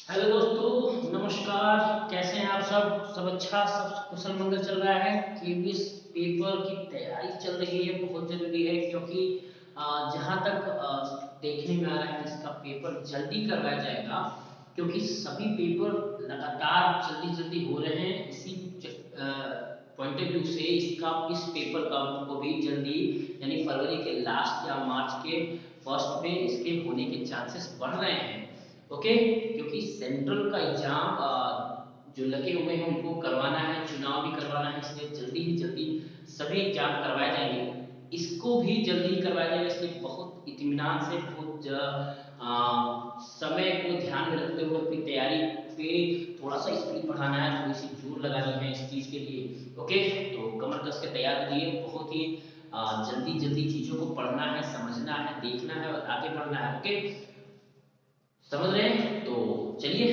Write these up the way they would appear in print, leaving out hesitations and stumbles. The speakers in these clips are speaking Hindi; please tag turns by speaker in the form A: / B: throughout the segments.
A: हेलो दोस्तों, नमस्कार। कैसे हैं आप सब अच्छा, सब कुशल मंगल चल रहा है। केबीएस पेपर की तैयारी चल रही है, बहुत जरूरी है क्योंकि जहां तक देखने में आ रहा है इसका पेपर जल्दी करवाया जाएगा, क्योंकि सभी पेपर लगातार जल्दी जल्दी हो रहे हैं। इसी पॉइंट ऑफ व्यू से इसका इस पेपर का को भी जल्दी, यानी फरवरी के लास्ट या मार्च के फर्स्ट में इसके होने के चांसेस बढ़ रहे हैं। ओके, क्योंकि सेंट्रल का एग्जाम जो लगे हुए हैं उनको करवाना है, चुनाव भी करवाना है, इसलिए जल्दी ही जल्दी सभी एग्जाम करवाए जाएंगे। इसको भी जल्दी करवाया जाएगा, इसलिए बहुत इत्मीनान से, बहुत समय को ध्यान में रखते हुए अपनी तैयारी पे थोड़ा सा स्पीड बढ़ाना है, थोड़ी सी जोर लगानी है इस चीज के लिए। ओके, तो कमर कस के तैयार रहिए। बहुत ही जल्दी जल्दी चीजों को पढ़ना है, समझना है, देखना है और आगे बढ़ना है। ओके, समझ रहे हैं? तो चलिए,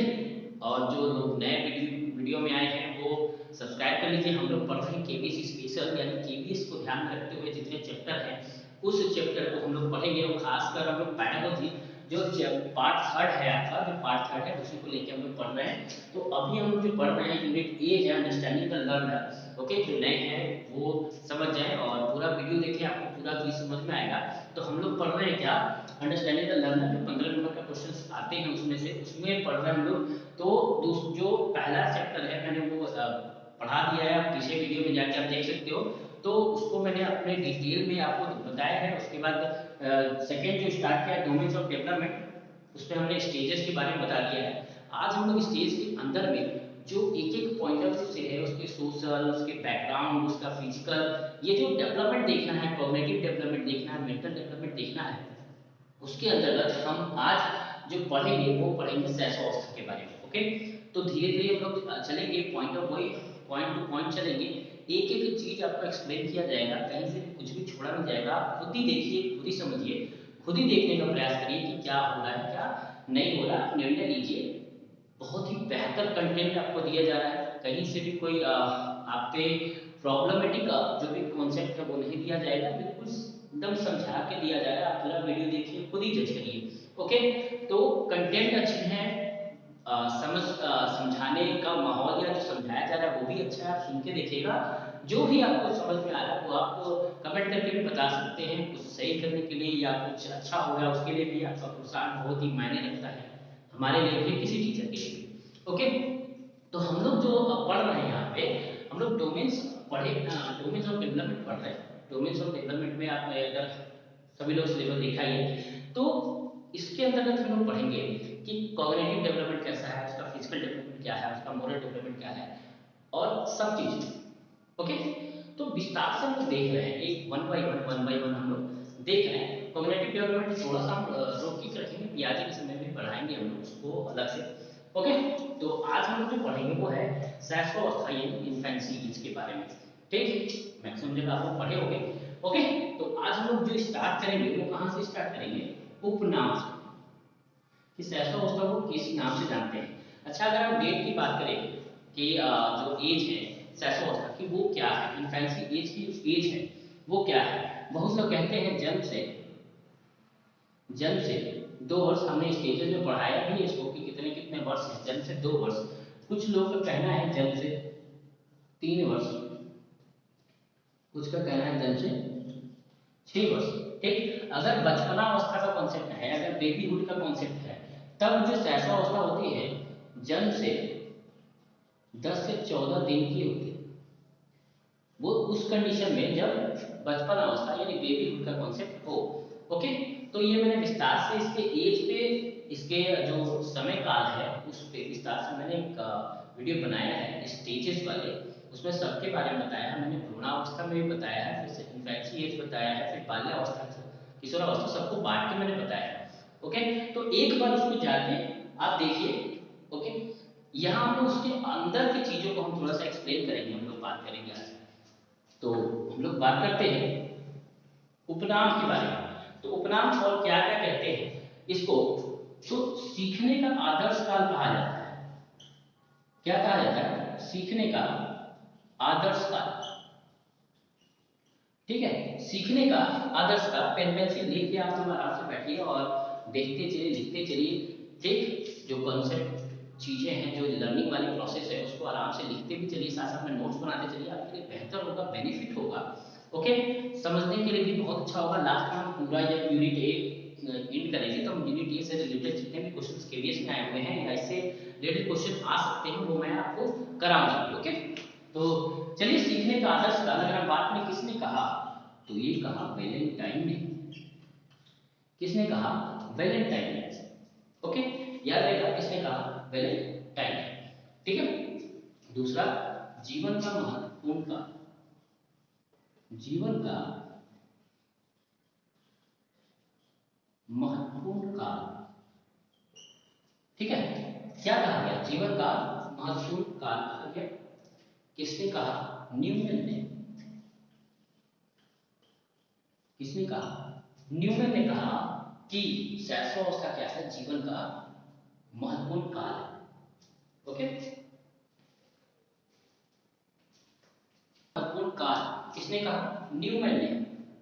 A: और जो लोग नए वीडियो में आए हैं वो सब्सक्राइब कर लीजिए। हम लोग पढ़ रहे हैं केबीएस स्पेशल, यानी केबीएस को ध्यान में रखते हुए जितने चैप्टर हैं उस चैप्टर को हम लोग पढ़ेंगे, और खासकर हम लोग पैडागोजी जो पार्ट थर्ड है आपका, जो पार्ट थर्ड है उसी को लेकर हम लोग पढ़ रहे हैं। तो अभी हम लोग जो पढ़ रहे हैं यूनिट ए है, अंडरस्टैंडिंग द लर्नर। ओके, जो नए हैं वो समझ जाएं और पूरा वीडियो देखें, आपको पूरा चीज समझ में आएगा। तो हम लोग पढ़ रहे हैं क्या, अंडरस्टैंडिंग द लर्नर, जो 15 नंबर का क्वेश्चन आते हैं उसमें से, उसमें पढ़ रहे हैं हम लोग। तो जो पहला चैप्टर है मैंने वो पढ़ा दिया है, आप पीछे वीडियो में जाके आप देख सकते हो। तो उसको मैंने अपने डिटेल में आपको बताया है। उसके बाद सेकेंड जो स्टार्ट किया है, डोमेन्स ऑफ डेवलपमेंट, उसमें हमने स्टेजेस के बारे में बता दिया है। आज हम लोग स्टेज के अंदर में जो एक एक पॉइंट ऑफ व्यू से है, उसके सोशल, उसके बैकग्राउंड, उसका फिजिकल, ये जो डेवलपमेंट देखना है, कॉग्निटिव डेवलपमेंट देखना है, मेंटल डेवलपमेंट देखना है, उसके अंतर्गत हम आज जो पढ़ेंगे वो पढ़ेंगे सहस्त्रावस्था के बारे में। ओके, तो धीरे धीरे हम लोग चलेंगे, पॉइंट टू पॉइंट चलेंगे। एक एक चीज आपको एक्सप्लेन किया जाएगा, कहीं से कुछ भी छोड़ा नहीं जाएगा। आप खुद ही देखिए, खुद ही समझिए, खुद ही देखने का प्रयास करिए कि क्या हो रहा है, क्या नहीं हो रहा, आप निर्णय लीजिए। बहुत ही बेहतर कंटेंट आपको दिया जा रहा है, कहीं से भी कोई आप पे प्रॉब्लमेटिक जो भी कॉन्सेप्ट है वो नहीं दिया जाएगा, बिल्कुल एकदम समझा के दिया जा रहा है। आप पूरा वीडियो देखिए, खुद ही जज करिए। ओके, तो कंटेंट अच्छे हैं, समझाने का माहौल या जो समझाया जा रहा है वो भी अच्छा है, आप सुन के देखिएगा। जो भी आपको समझ में आ रहा है वो आप कमेंट करके भी बता सकते हैं, कुछ सही करने के लिए या कुछ अच्छा हो गया उसके लिए भी आपका प्रोत्साहन बहुत ही मायने रखता है, हमारे लिए भी, किसी टीचर के लिए भी। ओके, तो हम लोग जो पढ़ रहे हैं यहाँ पे, हम लोग डोमेन्स पढ़े, डोमेन्स ऑफ डेवलपमेंट पढ़ रहे हैं। डोमेन्स ऑफ डेवलपमेंट में आप अगर सभी लोग सिलेबस देखा ही है, तो इसके अंतर्गत हम लोग पढ़ेंगे कि कॉग्निटिव डेवलपमेंट कैसा है, उसका फिजिकल डेवलपमेंट क्या है, उसका मोरल डेवलपमेंट क्या है, और सब चीज। ओके, तो विस्तार से हम लोग देख रहे हैं, एक वन बाई वन हम लोग देख रहे हैं। कॉग्निटिव डेवलपमेंट थोड़ा सा हम रोक के रखेंगे, पियाजे के समय में पढ़ाएंगे हम लोग उसको अलग से। ओके, तो आज हम लोग जो पढ़ेंगे वो है शैशवावस्था, यानी इन्फेंसी एज के बारे में। ठीक, मैक्सिमम जगह आप लोग पढ़े होंगे। ओके, तो आज हम लोग जो स्टार्ट करेंगे वो कहाँ से स्टार्ट करेंगे, उपनाम से, कि शैशवावस्था को किस नाम से जानते हैं। अच्छा, अगर हम डेट की बात करें कि जो एज है शैशवावस्था की वो क्या है, इन्फेंसी एज की जो एज है वो क्या है। बहुत लोग कहते हैं जन्म से 2 वर्ष, हमने स्टेजेस में पढ़ाया भी है इसको कि कितने कितने वर्ष हैं। जन्म से 2 वर्ष, कुछ लोग का कहना है जन्म से 3 वर्ष, कुछ का कहना है जन्म से 6 वर्ष। ठीक, अगर बचपना अवस्था का कॉन्सेप्ट है, अगर बेबीहुड का कॉन्सेप्ट है, तब जो शैशवावस्था होती है जन्म से 10 से 14 दिन की होती है। वो उस कंडीशन में जब बचपन अवस्था यानी बेबीहुड का कॉन्सेप्ट हो। ओके, तो ये मैंने विस्तार से इसके एज पे, इसके जो समय काल है उस पे विस्तार से मैंने एक वीडियो बनाया है स्टेजेस वाले। उसमें सबके बारे में बताया है मैंने, भ्रूणावस्था में भी बताया है, फिर इन्फेंसी एज बताया है, फिर बाल्यावस्था, किशोरावस्था, सबको बांट के मैंने बताया है। ओके, तो एक बार उसको जाके आप देखिए। ओके, यहाँ हम लोग उसके अंदर की चीजों को हम थोड़ा सा एक्सप्लेन करेंगे, हम लोग बात करेंगे आज। तो हम लोग बात करते हैं उपनाम के बारे में। तो उपनाम और क्या क्या कहते हैं इसको, तो सीखने का आदर्श काल कहा जाता है। क्या कहा जाता है, सीखने का आदर्श काल। ठीक है, सीखने का आदर्श काल। पेन पेंसिल लेके आप लोग आराम से बैठिए और देखते चलिए, लिखते चलिए। ठीक, जो कॉन्सेप्ट चीज़ें हैं, जो लर्निंग वाली प्रोसेस है, उसको आराम से लिखते भी चलिए, साथ साथ में नोट्स बनाते चलिए, आपके लिए बेहतर होगा, बेनिफिट होगा। ओके, समझने के लिए भी बहुत अच्छा होगा। लास्ट में हम पूरा जब यूनिट ए एंड करेंगे तो हम यूनिट ए से रिलेटेड जितने भी क्वेश्चन केवीएस में आए हुए हैं या इससे रिलेटेड क्वेश्चन आ सकते हैं वो मैं आपको कराऊंगा। ओके, तो चलिए, सीखने का आदर्श काल अगर हम बात में किसने कहा, तो ये कहा वैलेंटाइन ने। किसने कहा? वैलेंटाइन ने। ओके, याद रहेगा किसने कहा? वैलेंटाइन ने। ठीक है। दूसरा, जीवन का महत्वपूर्ण काल। जीवन का महत्वपूर्ण काल, ठीक है, क्या कहा गया? जीवन का महत्वपूर्ण काल कहा गया। किसने कहा? न्यूटन ने। किसने कहा? न्यूटन ने कहा कि शैशवावस्था क्या है? जीवन का महत्वपूर्ण काल है। ओके, महत्वपूर्ण काल किसने कहा? न्यूटन ने।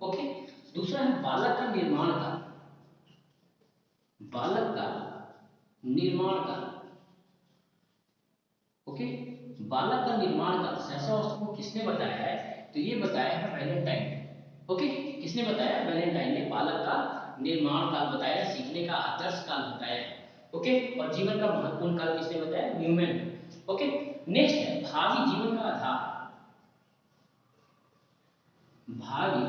A: ओके, दूसरा है बालक का निर्माण काल। बालक का निर्माण काल। ओके, बालक का निर्माण काल शैशवावस्था को किसने बताया है? तो ये बताया है वैलेंटाइन ने। ओके, किसने बताया? वैलेंटाइन ने बालक का निर्माण काल बताया, सीखने का आदर्श काल बताया है। ओके, और जीवन का महत्वपूर्ण काल किसने बताया? न्यूमैन ने। ओके, नेक्स्ट है भावी जीवन का आधार। भावी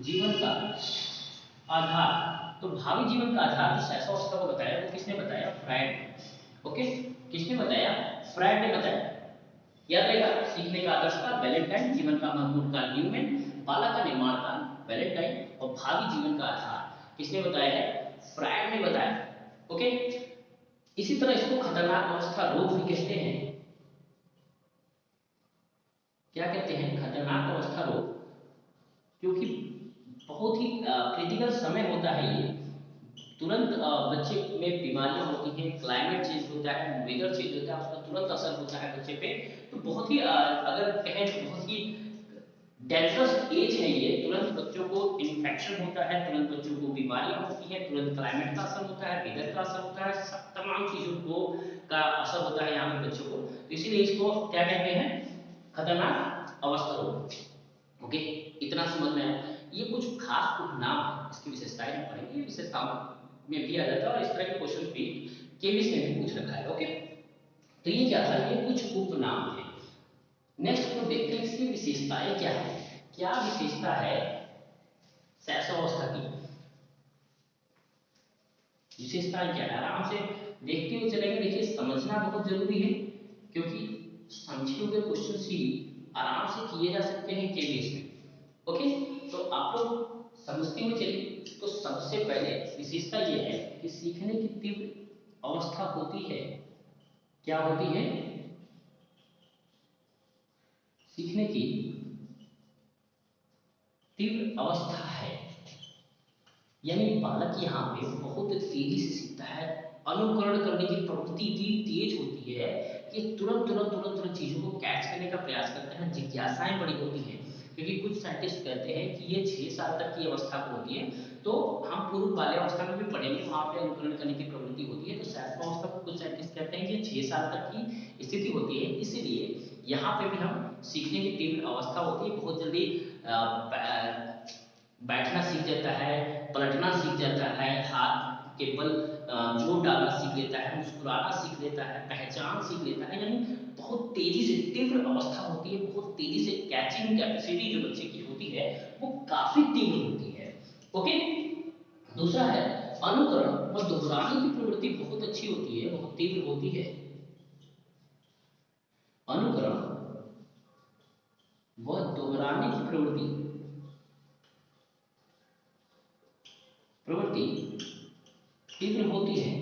A: जीवन का आधार, तो भावी जीवन का आधार जो शैशवावस्था को बताया वो किसने बताया? फ्रायड ने। ओके, किसने बताया? फ्रायड ने बताया। याद रहेगा, सीखने का आदर्श काल वैलेंटाइन, जीवन का महत्वपूर्ण काल न्यूमैन, बालक का निर्माण काल वैलेंटाइन और भावी जीवन का आधार किसने बताया है? फ्रायड ने बताया। ओके, इसी तरह इसको खतरनाक अवस्था रोग भी कहते हैं। क्या कहते हैं? खतरनाक अवस्था रोग, क्योंकि बहुत ही क्रिटिकल समय होता है ये। तुरंत बच्चे में बीमारियां होती हैं, क्लाइमेट चेंज होता है, वेदर चेंज होता है, उसका तुरंत असर होता है बच्चे पे। तो बहुत ही अगर कहें तो बहुत ही डेंजरस एज है ये। तुरंत बच्चों को इन्फेक्शन होता है, तुरंत बच्चों को बीमारियां होती हैं, तुरंत क्लाइमेट का असर होता है, वेदर का असर होता है, तमाम चीजों को का असर होता है यहाँ पे बच्चों को। तो इसीलिए इसको क्या कहते हैं? खतरनाक अवस्था रोग। ओके, इतना समझ में आया। ये कुछ खास उपनाम है, इसकी विशेषताएं हम पढ़ेंगे, विशेषताओं में भी आ जाता है और इस तरह के क्वेश्चन भी केबीसी ने भी पूछ रखा है। ओके, तो ये क्या था? ये कुछ उपनाम है। नेक्स्ट को देखते हैं इसकी विशेषताएं क्या है। क्या विशेषता है शैशवावस्था की? विशेषताएं क्या है? आराम से देखते हुए चलेंगे। देखिए, समझना बहुत जरूरी है, क्योंकि समझे हुए क्वेश्चन ही आराम से किए जा सकते हैं केबीएस में। ओके, तो आप लोग समझते हुए चलिए। तो सबसे पहले विशेषता ये है कि सीखने की तीव्र अवस्था होती है। क्या होती है? सीखने की तीव्र अवस्था है, यानी बालक यहाँ पे बहुत तेजी से सीखता है। अनुकरण करने की प्रवृत्ति इतनी तेज होती है कि तुरंत चीजों को कैच करने का प्रयास करता है। जिज्ञासाएं बड़ी होती हैं, क्योंकि कुछ साइंटिस्ट कहते हैं कि ये 6 साल तक की अवस्था को होती है। तो हम पूर्व बाल्य अवस्था में भी पढ़ेंगे, वहां पे अनुकरण करने की प्रवृत्ति होती है। तो शैशवावस्था को कुछ साइंटिस्ट कहते हैं कि 6 साल तक की स्थिति होती है। इसीलिए यहाँ पे भी हम सीखने की तीव्र अवस्था होती है। बहुत जल्दी बैठना सीख जाता है, पलटना सीख जाता है, हाथ के बल जोर डालना सीख लेता है, मुस्कुराना सीख लेता है, पहचान सीख लेता है। यानी बहुत तेजी से तीव्र अवस्था होती है, बहुत तेजी से कैचिंग कैपेसिटी जो बच्चे की होती है वो काफी तीव्र होती है। ओके, दूसरा है अनुकरण और दोहराने की प्रवृत्ति बहुत अच्छी होती है, बहुत तीव्र होती है। अनुकरण व दोहराने की प्रवृत्ति प्रवृत्ति तीव्र होती है।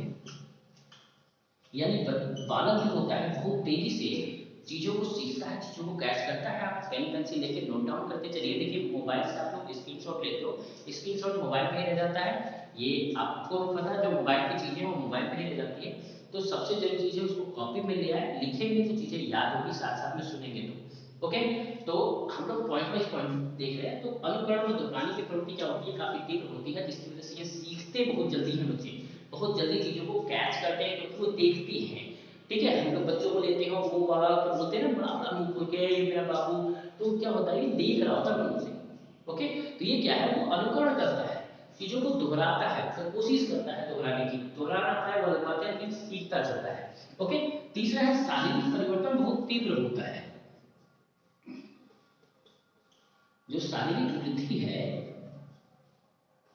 A: यानी बालक जो होता है बहुत तेजी से चीजों को सीखता है, चीजों को कैच करता है। आप पेन पेंसिल लेके नोट डाउन करते चलिए। देखिए, मोबाइल से आप लोग स्क्रीनशॉट लेते हो, स्क्रीनशॉट मोबाइल पे ही रह जाता है। ये आपको पता है, जो मोबाइल की चीजें वो मोबाइल पे ही रह जाती है। तो सबसे जरूरी चीज है उसको कॉपी में ले आए, लिखेंगे तो चीजें याद होगी, साथ साथ में सुनेंगे तो। ओके, तो हम लोग पॉइंट वाइज पॉइंट देख रहे हैं। तो अनुकरण और दोहराने की प्रवृत्ति क्या होती है? काफी तीव्र होती है, जिसकी वजह से ये सीखते बहुत जल्दी हैं बच्चे। बहुत जल्दी चीजों को कैच करते हैं क्योंकि वो देखती हैं। ठीक है, हम लोग बच्चों को लेते हैं वो बड़ा तो बोलते हैं ना बड़ा बड़ा मुंह खोल के ये मेरा बाबू, तो क्या होता है ये देख रहा होता है मुंह से। ओके, तो ये क्या है, वो अनुकरण करता है, चीजों को दोहराता है, फिर कोशिश करता है दोहराने की, दोहराना है वो अलग बात है, फिर सीखता चलता है। ओके, तीसरा है शारीरिक परिवर्तन बहुत तीव्र होता है। जो शारीरिक वृद्धि है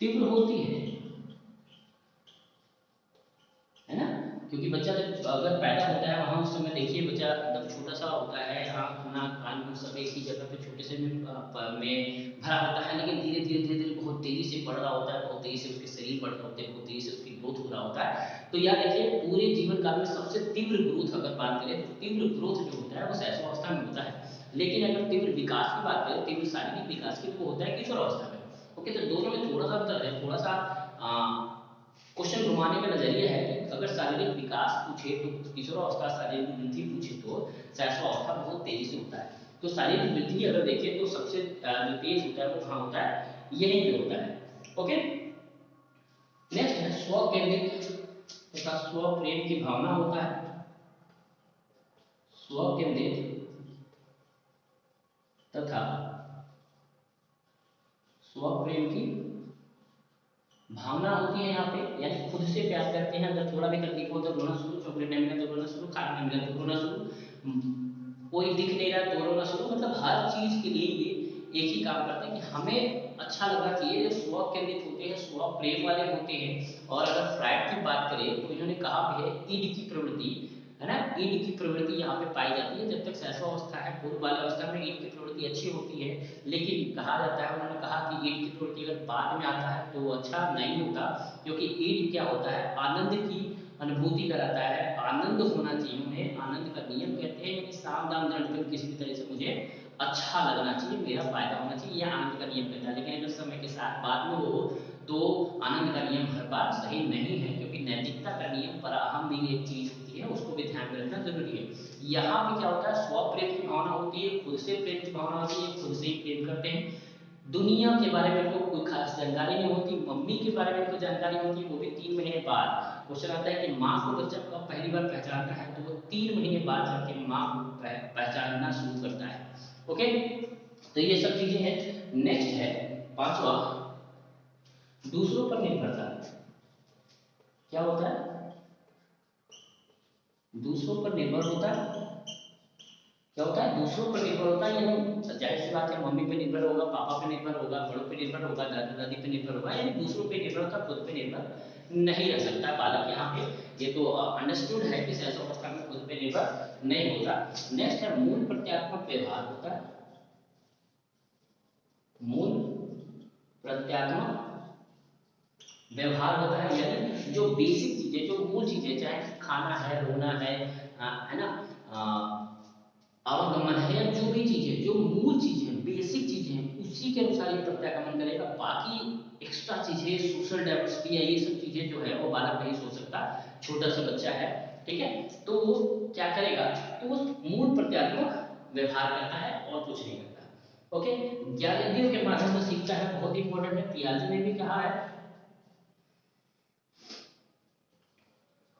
A: तीव्र होती है ना, क्योंकि बच्चा जब अगर पैदा होता है वहां उस समय देखिए बच्चा एकदम छोटा सा होता है, आँख नाक कान मुंह सब एक ही जगह पे छोटे से में भरा होता है, लेकिन धीरे धीरे धीरे धीरे बहुत तेजी से बढ़ रहा होता है, बहुत तेजी से उसके शरीर बढ़ रहे होते हैं, बहुत तेजी से उसकी ग्रोथ हो रहा होता है। तो याद रखिए पूरे जीवन काल में सबसे तीव्र ग्रोथ अगर बात करें तो तीव्र ग्रोथ जो होता है वो शैशवावस्था में होता है, लेकिन अगर तीव्र विकास की बात करें, तीव्र शारीरिक विकास की, तो वो होता है किशोरावस्था में। ओके, तो दोनों में थोड़ा सा अंतर है, थोड़ा सा क्वेश्चन घुमाने का नजरिया है कि अगर शारीरिक विकास पूछे तो किशोरावस्था, शारीरिक वृद्धि पूछे तो शैशवावस्था बहुत तेजी से होता है। तो शारीरिक वृद्धि अगर देखें तो सबसे जो तेज होता है वो कहाँ होता है, यहीं पे होता है। ओके, नेक्स्ट है स्व केंद्रित तथा स्व प्रेम की भावना होता है। स्व केंद्रित तथा स्व प्रेम की भावना होती है यहाँ पे, यानी खुद से प्यार करते हैं, अगर थोड़ा भी तकलीफ हो तो रोना शुरू, चॉकलेट नहीं मिला तो रोना शुरू, खाना नहीं मिला तो रोना शुरू, कोई दिख नहीं रहा तो रोना शुरू, मतलब हर चीज के लिए ये एक ही काम करते हैं कि हमें अच्छा लगना चाहिए। जब स्व केंद्रित होते हैं, स्व प्रेम वाले होते हैं, और अगर फ्राइड की बात करें तो इन्होंने कहा भी है ईड की प्रवृत्ति, है ना, ईड की प्रवृत्ति यहाँ पे पाई जाती है। जब तक शैशवावस्था है, पूर्व बाल्यावस्था में ईड की प्रवृत्ति अच्छी होती है, लेकिन कहा जाता है, उन्होंने कहा कि ईड की प्रवृत्ति अगर बाद में आता है तो अच्छा नहीं होता, क्योंकि ईड क्या होता है, आनंद की अनुभूति कराता है, आनंद होना चाहिए उन्हें, आनंद का नियम कहते हैं कि साम दाम दंड भेद किसी भी तरह से मुझे अच्छा लगना चाहिए, मेरा फायदा होना चाहिए, यह आनंद का नियम कहता है। लेकिन अगर समय के साथ बाद में हो तो आनंद का नियम हर बार सही नहीं है, क्योंकि नैतिकता का नियम पर अहम भी एक चीज होती है, उसको भी ध्यान में रखना जरूरी है। यहाँ पे क्या होता है, स्व प्रेम की भावना होती है, खुद से प्रेम की भावना होती है, खुद से ही प्रेम करते हैं, दुनिया के बारे में इनको कोई खास जानकारी नहीं होती, मम्मी के बारे में इनको जानकारी होती है, वो भी 3 महीने बाद। क्वेश्चन आता है कि माँ को बच्चा कब पहली बार पहचानता है, तो वो 3 महीने बाद जाके माँ को पहचानना शुरू करता है। ओके, तो ये सब चीजें हैं। नेक्स्ट है पांचवा, दूसरों पर निर्भरता। क्या होता है, दूसरों पर निर्भर होता है, क्या होता है, दूसरों पर निर्भर होता है, यानी जाहिर सी बात है मम्मी पे निर्भर होगा, पापा पे निर्भर होगा, बड़ों पे निर्भर होगा, दादा दादी पे निर्भर होगा, यानी दूसरों पे निर्भर होता, खुद पे निर्भर नहीं रह सकता बालक। यहाँ पे ये तो अंडरस्टूड है कि ऐसा अवस्था में खुद पे निर्भर नहीं होता। नेक्स्ट है मूल प्रत्यात्मक व्यवहार होता है। मूल प्रत्यात्मक व्यवहार होता है, यानी जो बेसिक चीजें, जो मूल चीजें, चाहे खाना है, रोना है ना, आवागमन है, या जो भी चीजें, जो मूल चीजें, बेसिक चीजें हैं, उसी के अनुसार ये प्रत्यागमन करेगा। बाकी एक्स्ट्रा चीजें, सोशल डाइवर्सिटी या ये सब चीजें जो है वो बालक नहीं सोच सकता, छोटा सा बच्चा है, ठीक है, तो वो क्या करेगा, तो वो मूल प्रत्यात्मक व्यवहार करता है और कुछ नहीं करता। ओके, ज्ञानेंद्रियों के माध्यम से सीखता है, बहुत इंपॉर्टेंट है, पियाजे ने भी कहा है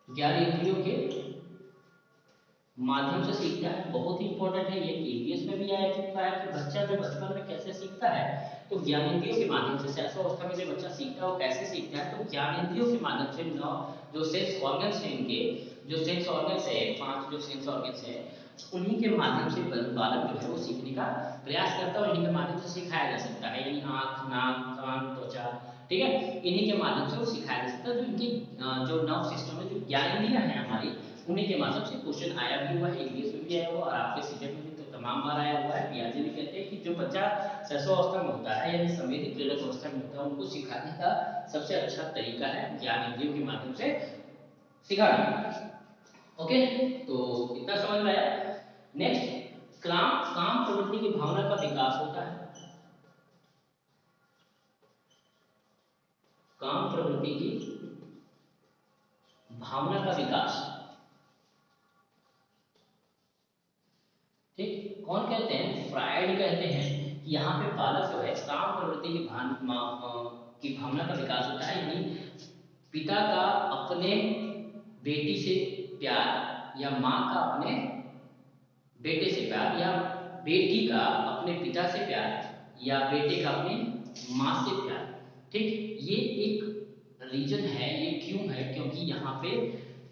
A: ज्ञानेंद्रियों के माध्यम से सीखता है, बहुत ही इंपॉर्टेंट है, ये केवीएस में भी आया चुका है कि बच्चा जो बचपन में कैसे सीखता है, तो ज्ञानेंद्रियों के माध्यम से, शैशवावस्था में जो बच्चा सीखता है वो कैसे सीखता है, तो ज्ञानेंद्रियों के माध्यम से। नौ जो सेंस ऑर्गन्स है इनके, जो सेंस ऑर्गन्स है, 5 जो सेंस ऑर्गन्स है, उन्हीं के माध्यम से बालक जो है वो सीखने का प्रयास करता है, और इन्हीं के माध्यम से सिखाया जा सकता है, यानी आँख नाक कान त्वचा, ठीक है, इन्हीं के माध्यम से वो सिखाया जा सकता है। तो इनकी जो नर्व सिस्टम है, जो ज्ञानेंद्रियां हैं हमारी, उन्हीं के माध्यम से क्वेश्चन आया भी हुआ है, इंग्लिश में भी आया हुआ, और आपके सीटेट में भी तो तमाम बार आया हुआ है। पियाजे भी कहते हैं कि जो बच्चा शैशवावस्था में होता है, यानी संवेदी प्रेरक अवस्था में होता है, उनको सिखाने का सबसे अच्छा तरीका है ज्ञानेंद्रियों के माध्यम से सिखाना। ओके, तो इतना समझ में आया। नेक्स्ट, काम काम प्रवृत्ति की भावना का विकास होता है। काम प्रवृत्ति की भावना का विकास, ठीक, कौन कहते हैं, फ्रायड कहते हैं कि यहाँ पे बालक जो है काम प्रवृत्ति की की भावना का विकास होता है, यानी पिता का अपने बेटी से प्यार या माँ का अपने बेटे से प्यार या बेटी का अपने पिता से प्यार या बेटे का अपने माँ से प्यार। ठीक, ये एक रीजन है, ये क्यों है, क्योंकि यहाँ पे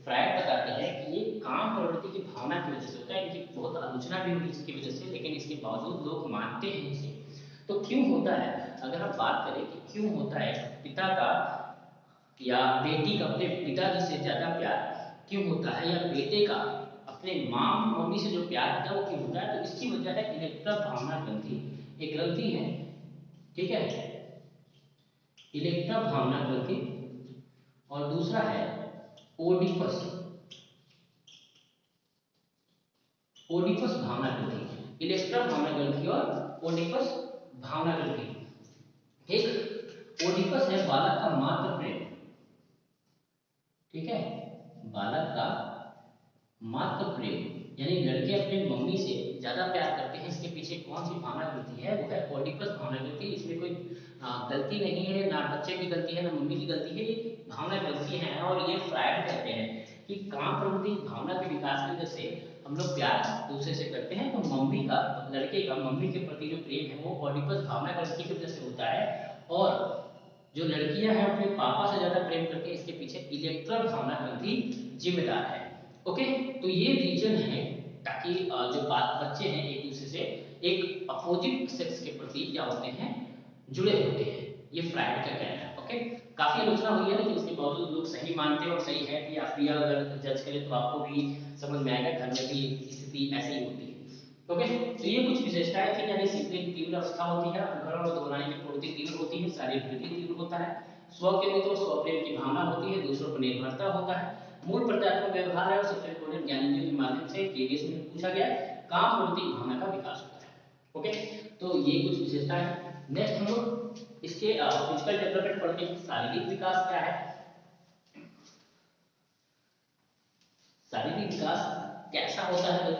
A: फ्रायड बताते हैं कि ये काम प्रवृत्ति की भावना की वजह से होता है। इनकी बहुत आलोचना भी हुई इसकी वजह से, लेकिन इसके बावजूद लोग मानते हैं इसे। तो क्यों होता है, अगर हम बात करें कि क्यों होता है पिता का या बेटी का अपने पिताजी से ज्यादा प्यार क्यों होता है, या बेटे का अपने माँ मम्मी से जो प्यार होता है वो क्यों होता है, तो इसकी वजह है इलेक्ट्रा भावना ग्रंथि। एक ग्रंथि है, ठीक है, इलेक्ट्रा भावना ग्रंथि, और दूसरा है ओडिपस, ओडिपस भावना ग्रंथि। इलेक्ट्रा भावना ग्रंथि और ओडिपस भावना ग्रंथि। ठीक, ओडिपस है बालक का मात्र प्रेम, ठीक है, बालक का मात्र प्रेम, यानी लड़के अपने मम्मी से ज्यादा प्यार करते हैं। इसके पीछे कौन सी भावना ग्रंथि है, वो है ओडिपस भावना ग्रंथि। इसमें कोई गलती नहीं है, ना बच्चे की गलती है ना मम्मी की गलती है, ये भावना ग्रंथि है। और ये फ्रायड कहते हैं कि काम प्रवृत्ति भावना के विकास की वजह से हम लोग प्यार दूसरे से करते हैं, तो मम्मी का, लड़के का मम्मी के प्रति जो प्रेम है वो ओडिपस भावना ग्रंथि की वजह से होता है। और जो लड़कियां हैं अपने पापा से ज्यादा प्रेम करती हैं, इसके पीछे इलेक्ट्रल भावना ग्रंथि जिम्मेदार है। ओके, तो ये रीजन है ताकि जो बात बच्चे हैं एक दूसरे से एक अपोजिट सेक्स के प्रति क्या होते हैं, जुड़े होते हैं। ये फ्रायड का कहना है। ओके, काफी आलोचना हुई है, लेकिन इसके बावजूद लोग सही मानते हैं और सही है कि आप भी अगर जज करें तो आपको भी समझ में आएगा, घर में भी स्थिति ऐसी ही होती है। ओके, तो ये कुछ विशेषताएं थी, यानी शीतल तीव्र अवस्था होती है, अनुकरण और दोहराने की प्रवृत्ति तीव्र होती है, शारीरिक वृद्धि तीव्र होता है, स्वकेंद्रित और स्वप्रेम की भावना होती है, दूसरों पर निर्भरता होता है, मूल प्रत्यात्मक व्यवहार है, और सबसे इम्पोर्टेंट ज्ञानेंद्रियों के माध्यम से प्रीवियस में पूछा गया काम प्रवृत्ति की भावना का विकास होता है। ओके, तो ये कुछ विशेषता है। नेक्स्ट हम लोग इसके फिजिकल डेवलपमेंट पढ़ते हैं। शारीरिक विकास क्या है, शारीरिक विकास कैसा होता है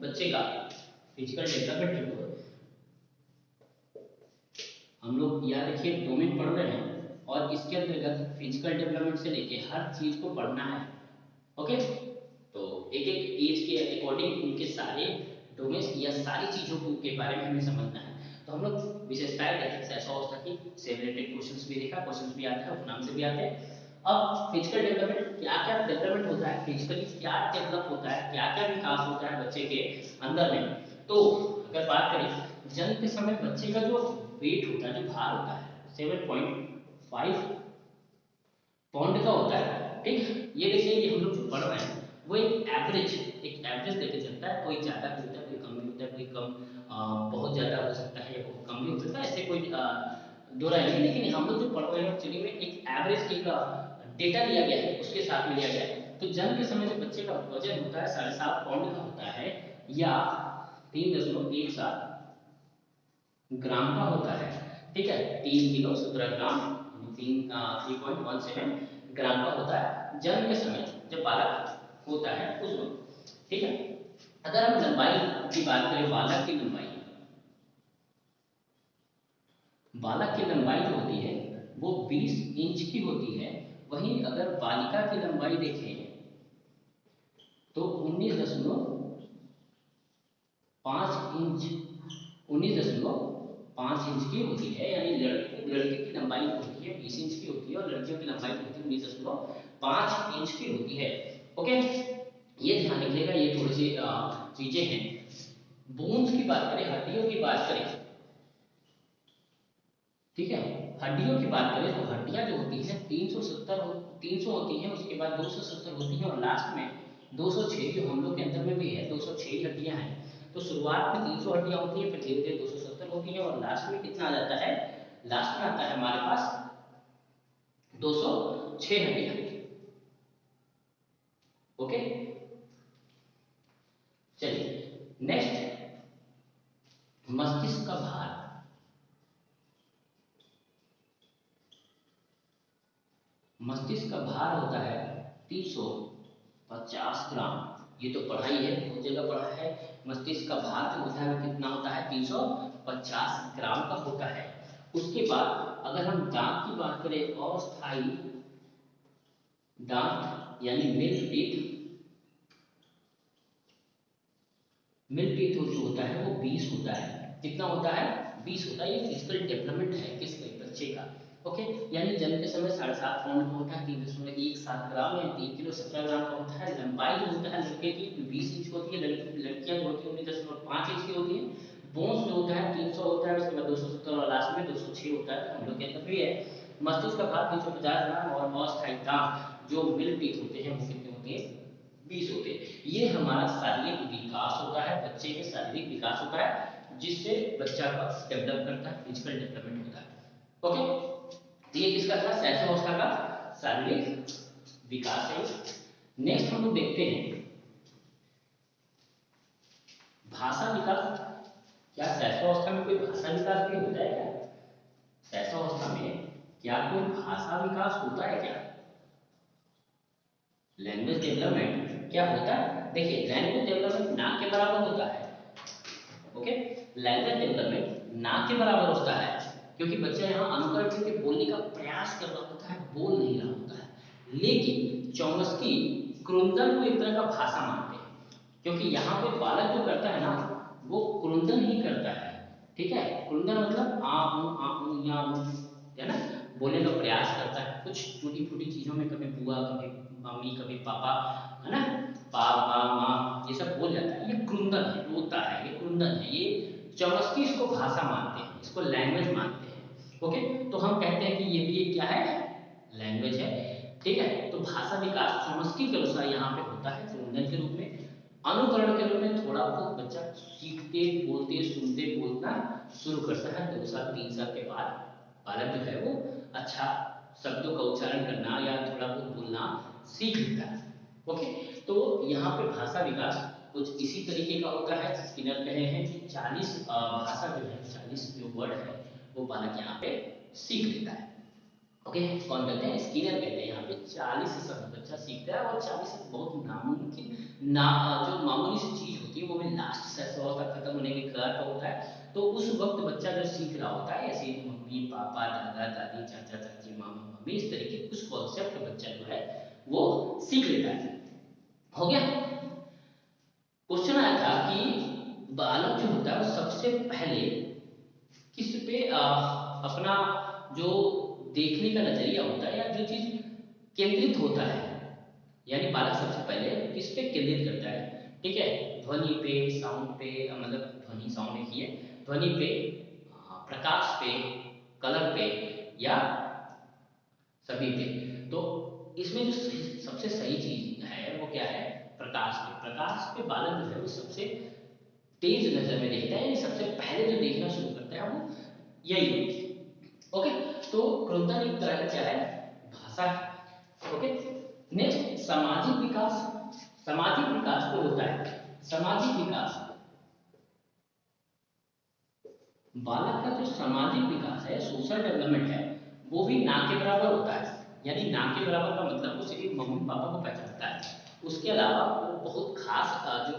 A: बच्चे का, फिजिकल डेवलपमेंट जो हम लोग यहाँ देखिए डोमेन पढ़ रहे हैं, और इसके अंतर्गत फिजिकल डेवलपमेंट से लेके हर चीज को पढ़ना है। ओके, तो एक एक एज के अकॉर्डिंग उनके सारे डोमेन या सारी चीजों के बारे में हमें समझना है। तो हम लोग विशेषताएं देखें, ऐसा अवस्था की से रिलेटेड क्वेश्चंस भी देखा, क्वेश्चंस भी आते हैं, उपनाम से भी आते हैं। अब फिजिकल डेवलपमेंट क्या क्या डेवलपमेंट होता है, फिजिकली क्या डेवलप होता है, क्या क्या विकास होता है बच्चे के अंदर में। तो अगर बात करें जन्म के समय बच्चे का जो वेट होता है, जो भार होता है 7.5 पौंड का होता है। ठीक, ये देखिए, ये हम लोग जो पढ़ रहे हैं वो एक एवरेज लेके चलता है, कोई ज्यादा भी होता है, कोई कम भी होता है, कोई कम बहुत ज्यादा हो सकता है या बहुत कम भी हो सकता है, ऐसे कोई दो राय नहीं। लेकिन हम लोग जो पढ़ रहे हैं एक्चुअली में एक एवरेज एक डेटा लिया गया है, उसके साथ में लिया गया है। तो जन्म के समय जो बच्चे का वजन होता है 7.5 पौंड का होता है, या 3.17 ग्राम का होता है। ठीक है, 3 किलो 17 ग्राम, 3.17 ग्राम का होता है जन्म के समय जब बालक होता है उस वक्त। ठीक है, अगर हम लंबाई की बात करें, बालक की लंबाई जो होती है वो 20 इंच की होती है। वहीं अगर बालिका की लंबाई देखें तो 19.5 इंच 19.5 इंच की होती है, यानी लड़के की लंबाई होती है 20 इंच की होती है, और लड़कियों की लंबाई होती है 19.5 इंच की होती है। ओके, ये ध्यान रखिएगा, ये थोड़ी सी चीजें हैं। बोन्स की बात करें, हड्डियों की बात करें, ठीक है, हड्डियों की बात करें तो हड्डियां जो होती है 300 होती है, उसके बाद 270 होती है, और लास्ट में 206 जो हम लोग के अंदर में भी है, 206 हड्डियां हैं। तो शुरुआत में 300 हड्डियां होती है, फिर धीरे धीरे 270 होती है, और लास्ट में कितना आ जाता है, लास्ट में आता है हमारे पास 206 हड्डियां। ओके, चलिए नेक्स्ट, मस्तिष्क का भार। मस्तिष्क का भार होता है 350 ग्राम। ये तो पढ़ाई है, बहुत जगह पढ़ा है। मस्तिष्क का भार जो होता है वो कितना होता है, 350 ग्राम का होता है। उसके बाद अगर हम दांत की बात करें, अस्थाई दांत यानी मिल्क टीथ, मिल्क टीथ जो होता है वो 20 होता है। कितना होता है? 20 होता है। ये फिजिकल डेवलपमेंट है किसके? बच्चे का। ओके, यानी जन्म के समय 7.5 पाउंड का होता है, 3.17 ग्राम या 3 किलो 17 ग्राम का होता है। लंबाई जो होता है लड़के की 20 इंच होती है, लड़कियां जो होती है 19.5 इंच की होती है। बोन्स जो होता है 300 होता है, उसके बाद 270 और लास्ट में 206 होता है। तो हम लोग के अंदर भी है। मस्तिष्क का भाग 350 ग्राम और अस्थायी दांत जो मिल्क टीथ होते हैं वो कितने होते हैं? 20 होते हैं। ये हमारा शारीरिक विकास होता है, बच्चे के शारीरिक विकास होता है, जिससे बच्चा का डेवलप करता है, फिजिकल डेवलपमेंट होता है। ओके, तो ये किसका था? शैशवावस्था का शारीरिक विकास है। नेक्स्ट हम लोग देखते हैं भाषा विकास। क्या शैशवावस्था में कोई भाषा विकास भी होता है क्या? शैशवावस्था में क्या कोई भाषा विकास होता है क्या? लैंग्वेज डेवलपमेंट क्या होता है? देखिए, लैंग्वेज डेवलपमेंट ना के बराबर होता है। ओके, लैंग्वेज डेवलपमेंट ना के बराबर होता है, क्योंकि बच्चा यहाँ अनुकरण करके बोलने का प्रयास कर रहा होता है, बोल नहीं रहा होता है। लेकिन चौमस्की क्रुंदन को एक तरह का भाषा मानते हैं, क्योंकि यहाँ पे बालक जो करता है ना, वो क्रुंदन ही करता है। ठीक है, क्रुंदन मतलब आ ऊ या ऊ, है ना, बोलने का प्रयास करता है कुछ टूटी फूटी चीजों में, कभी बुआ, कभी मम्मी, कभी पापा, है ना, पापा माँ, ये सब बोल जाता है। ये क्रुंदन है, रोता है, ये क्रुंदन है। ये चौमस्की इसको भाषा मानते हैं, इसको लैंग्वेज मानते हैं। ओके, तो हम कहते हैं कि ये भी एक क्या है? लैंग्वेज है। ठीक है, तो भाषा विकास चौमस्की के अनुसार यहाँ पे होता है क्रुंदन के रूप में। अनुकरण के रूप में थोड़ा बहुत बच्चा सीखते, बोलते, सुनते, बोलना शुरू करता है। 2 साल 3 साल के बाद बालक जो है वो अच्छा शब्दों का उच्चारण करना या थोड़ा बहुत बोलना सीख लेता है। ओके, तो यहाँ पे भाषा विकास कुछ इसी तरीके का होता है। स्किनर कहे हैं कि 40 भाषा जो है, 40 जो वर्ड है वो बालक यहाँ पे सीख लेता है। ओके, कौन कहते हैं? स्किनर कहते हैं। यहाँ पे 40 शब्द बच्चा सीखता है, और 40 बहुत नामुमकिन ना, जो मामूली सी चीज होती है वो भी लास्ट शैशवावस्था खत्म होने के कगार पर होता है। तो उस वक्त बच्चा जो सीख रहा होता है, ऐसे मम्मी पापा दादा दादी चाचा चाची मामा मम्मी, इस तरीके कुछ कॉन्सेप्ट बच्चा जो है वो सीख लेता है। हो गया। क्वेश्चन आया था कि बालक जो होता है वो सबसे पहले किस पे अपना जो देखने का नजरिया होता है या जो चीज केंद्रित होता है, यानी बालक सबसे पहले किस पे केंद्रित करता है? ठीक है, ध्वनि पे, साउंड पे, मतलब ध्वनि साउंड एक ही है, ध्वनि पे, प्रकाश पे, कलर पे, या सभी पे। तो इसमें जो सबसे सही चीज है वो क्या है? प्रकाश पे। प्रकाश पे बालक जो है वो सबसे तेज नजर में देखता है, यानी सबसे पहले जो देखना शुरू करता है वो यही है। ओके, तो क्रोधन एक तरह का क्या है? भाषा है। ओके, नेक्स्ट सामाजिक विकास। सामाजिक विकास जो होता है, सामाजिक विकास, बालक का जो सामाजिक विकास है, सोशल डेवलपमेंट है, वो भी ना के बराबर होता है। यानी ना के बराबर का मतलब वो सिर्फ मम्मी पापा को पहचानता है, उसके अलावा वो बहुत खास जो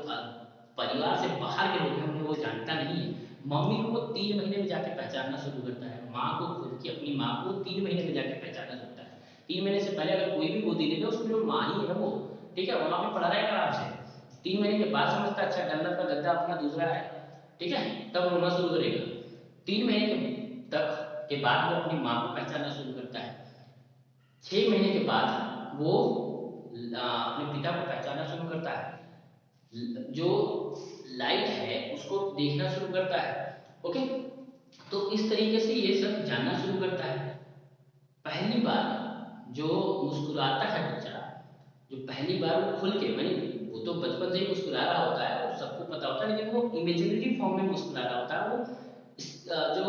A: परिवार से बाहर के लोग हैं उन्हें वो जानता नहीं है। मम्मी को वो 3 महीने में जाके पहचानना शुरू करता है, माँ को, खुद की अपनी माँ को 3 महीने में जाके पहचानना शुरू करता है। 3 महीने से पहले अगर कोई भी गोदी ले लो उसमें जो माँ ही है वो, ठीक है, वहां पे पढ़ा रहेगा आराम से। 3 महीने के बाद समझता है अच्छा डंडा का गद्दा अपना दूसरा है, ठीक है, तब रोना शुरू करेगा। 3 महीने तक के बाद वो अपनी माँ को पहचानना शुरू करता है। 6 महीने के बाद वो अपने पिता को पहचानना शुरू करता है, जो लाइट है उसको देखना शुरू करता है। ओके, तो इस तरीके से ये सब जानना शुरू करता है। पहली बार जो मुस्कुराता है बच्चा, जो पहली बार वो खुल के, मानी वो तो बचपन से ही मुस्कुरा रहा होता है, वो सबको पता होता है, लेकिन वो इमेजिनरी फॉर्म में मुस्कुरा रहा होता है। वो जो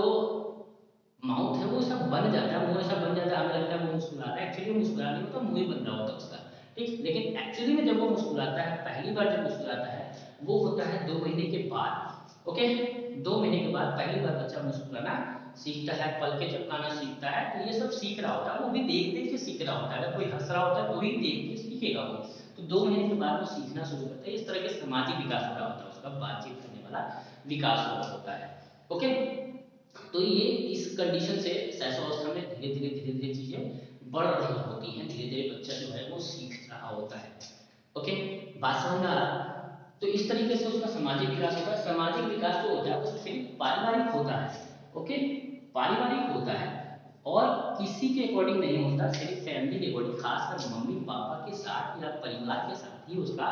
A: माउथ है वो ऐसा बन जाता है, मुंह ऐसा बन जाता है, हमें लगता है वो मुस्कुरा रहा है, एक्चुअली वो मुस्कुरा नहीं होता, मुंह ही बन रहा होता है उसका। ठीक, लेकिन एक्चुअली में जब वो मुस्कुराता है, पहली बार जब मुस्कुराता है वो होता है 2 महीने के बाद। ओके, 2 महीने के बाद पहली बार बच्चा मुस्कुराना सीखता है, पल के झपकाना सीखता है। तो ये सब सीख रहा होता है, वो भी देख देख के सीख रहा होता है। अगर कोई हंस रहा होता है तो ही देख के सीखेगा वो। तो 2 महीने के बाद वो सीखना शुरू करता है। इस तरह के सामाजिक विकास हो रहा होता है उसका, बातचीत करने वाला विकास हो रहा होता है। ओके, तो ये इस कंडीशन से शैशवावस्था में धीरे धीरे धीरे धीरे चीजें बढ़ रही होती हैं, धीरे धीरे बच्चा जो है वो सीख रहा होता है। ओके, बात समझ में आ रहा है? तो इस तरीके से उसका सामाजिक विकास होता है। सामाजिक विकास जो होता है वो सिर्फ पारिवारिक होता है। ओके, पारिवारिक होता है और किसी के अकॉर्डिंग नहीं होता, सिर्फ फैमिली के अकॉर्डिंग, खासकर मम्मी पापा के साथ या परिवार के साथ ही उसका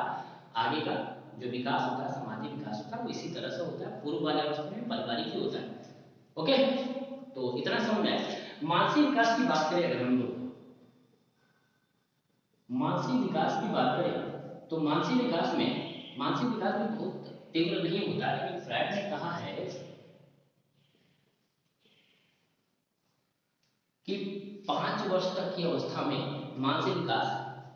A: आगे का जो विकास होता है, सामाजिक विकास होता है, वो इसी तरह से होता है। पूर्व वाले अवस्था में पारिवारिक ही होता है। ओके, तो इतना समझ आए। मानसिक विकास की बात करें अगर हम लोग, मानसिक विकास की बात करें तो मानसिक विकास में बहुत तीव्र नहीं होता, लेकिन फ्रायड ने कहा है कि 5 वर्ष तक की अवस्था में मानसिक विकास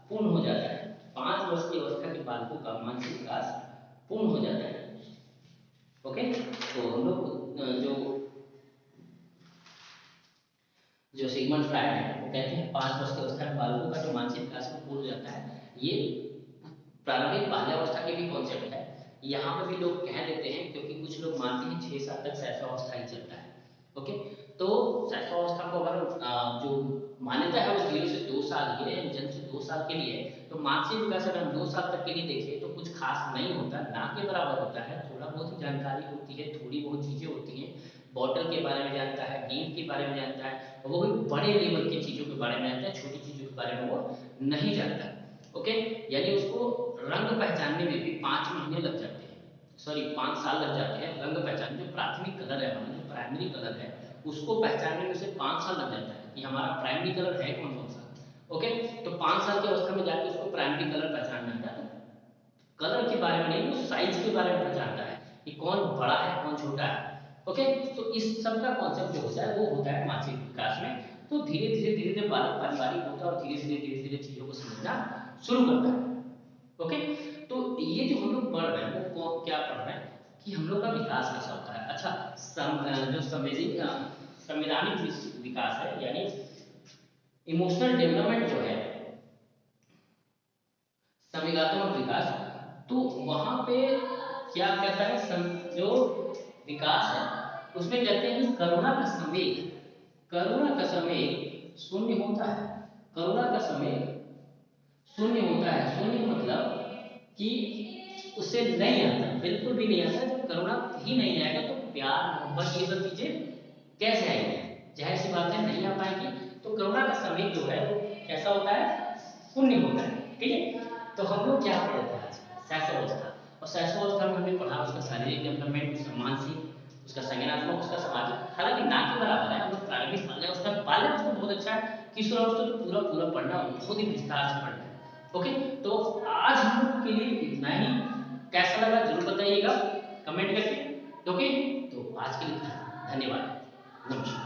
A: पूर्ण हो जाता है। 5 वर्ष की अवस्था के बालकों का मानसिक विकास पूर्ण हो जाता है। ओके, तो हम लोग जो सिगमंड फ्रायड है वो कहते हैं 5 वर्ष की अवस्था में बालकों का जो मानसिक विकास में पूर्ण हो जाता है। ये प्रारंभिक बाल्यावस्था के भी कॉन्सेप्ट है। यहाँ पे भी लोग कह देते हैं, क्योंकि कुछ लोग मानते हैं 6 साल तक शैशवावस्था ही चलता है। ओके, तो शैशवावस्था को अगर जो मान्यता है वो 0 से 2 साल की है, जन्म से 2 साल के लिए। तो मानसिक विकास अगर हम 2 साल तक के लिए देखें तो कुछ खास नहीं होता, ना के बराबर होता है। थोड़ा बहुत ही जानकारी होती है, थोड़ी बहुत चीजें होती हैं। बॉटल के बारे में जानता है, नींद के बारे में जानता है, वो भी बड़े लेवल की चीजों के बारे में जानता है, छोटी चीजों के बारे में वो नहीं जानता। ओके, यानी उसको रंग पहचानने में भी 5 महीने लग जाते हैं, सॉरी 5 साल लग जाते हैं। रंग पहचान जो प्राथमिक कलर है, हमारा जो प्राइमरी कलर है, उसको पहचानने में उसे 5 साल लग जाता है कि हमारा प्राइमरी कलर है कौन कौन सा। ओके, तो 5 साल की अवस्था में जाके उसको प्राइमरी कलर पहचान जाता है। कलर के बारे में नहीं, वो साइज के बारे में पहचानता है कि कौन बड़ा है कौन छोटा है। ओके, तो इस सब का कॉन्सेप्ट जो होता है वो होता है मानसिक विकास में। तो धीरे धीरे धीरे धीरे बालक पारिवारिक होता है और धीरे धीरे चीजों को समझना शुरू करता है। ओके, तो ये जो हम लोग पढ़ रहे हैं वो क्या पढ़ रहे हैं कि हम लोग का विकास कैसा होता है। अच्छा, जो संवैधानिक विकास है, यानी इमोशनल डेवलपमेंट जो है, संवेगात्मक विकास, तो वहां पे क्या कहता है जो विकास है उसमें कहते हैं कि करुणा का संवेग शून्य होता है। करुणा का संवेग शून्य होता है। शून्य मतलब कि उसे नहीं आता, बिल्कुल भी नहीं आता। जब करुणा ही नहीं आएगा तो प्यार मोहब्बत ये सब चीजें कैसे आएंगी? जाहिर सी बात है नहीं आ पाएंगी। तो करुणा का संवेग जो है वो कैसा होता है? शून्य होता है। ठीक है, तो हम लोग क्या पढ़ते हैं? शैशवावस्था। और शैशवावस्था में हमने पढ़ा उसका शारीरिक डेवलपमेंट, उसका मानसिक, उसका संज्ञानात्मक, उसका सामाजिक, हालांकि ना के बराबर है। हम लोग प्रारंभिक बाल्यावस्था, बाल्यावस्था बहुत अच्छा है, किशोरावस्था तो पूरा पूरा पढ़ना, बहुत ही विस्तार से पढ़ना है। ओके, तो आज हम लोग के लिए इतना ही। कैसा लगा जरूर बताइएगा कमेंट करके। ओके, तो आज के लिए धन्यवाद, नमस्कार।